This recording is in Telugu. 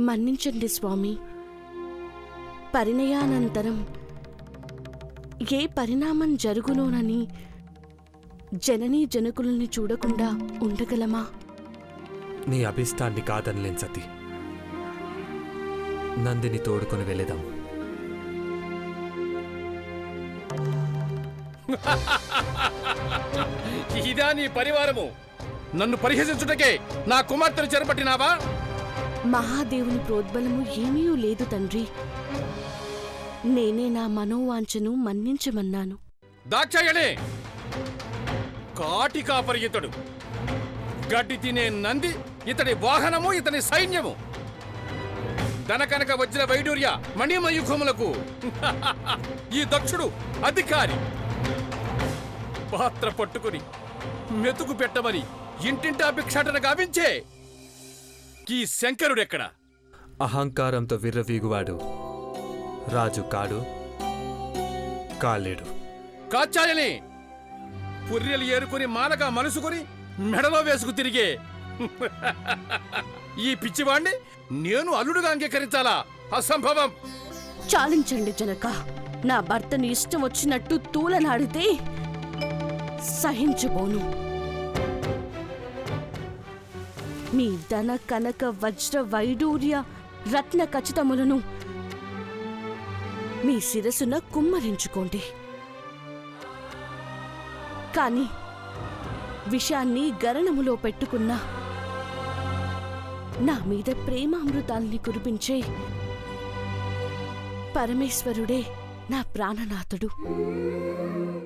మన్నించండి స్వామి. పరిణయానంతరం ఏ పరిణామం జరుగునోనని జననీ జనకుల్ని చూడకుండా ఉండగలమా? నీ అభిష్టాన్ని కాదనలేం సతీ. నందిని తోడుకొని వెళ్ళేదాం. ఇదా నీ పరివారము? నన్ను పరిహసించుటకే నా కుమార్తెను చెరపట్టినావా? మహాదేవుని ప్రోద్బలము ఏమీ లేదు తండ్రి. నేనే నా మనోవాంఛను మన్నించమన్నాను. దాక్షాయణే, కాటి కాపరి ఇతడు. గడ్డి తినే నంది ఇతడి వాహనము, ఇతని సైన్యము. ధనకనక వజ్ర వైడూర్య మణిమయుఖములకు ఈ దక్షుడు అధికారి. పాత్ర పట్టుకుని మెతుకు పెట్టమని ఇంటింటా భిక్షాటన గావించే ఈ శంకరుడెక్కడ? అహంకారంతో విర్రవీగువాడు రాజు కాడు, కాలేడు. కాచాయని పుర్రెలు ఏరుకుని మాలగా మనసుకుని మెడలో వేసుకు తిరిగే ఈ పిచ్చివాణ్ణి నేను అల్లుడుగా అంగీకరించాలా? అసంభవం. చాలించండి జనక. నా భర్తను ఇష్టం వచ్చినట్టు తూలనాడితే సహించబోను. మీ ధన కనక వజ్ర వైడూర్య రత్న ఖచ్చితములను మీ శిరసున కుమ్మరించుకోండి. కాని విషాన్ని గరణములో పెట్టుకున్న నా మీద ప్రేమామృతాల్ని కురిపించే పరమేశ్వరుడే నా ప్రాణనాథుడు.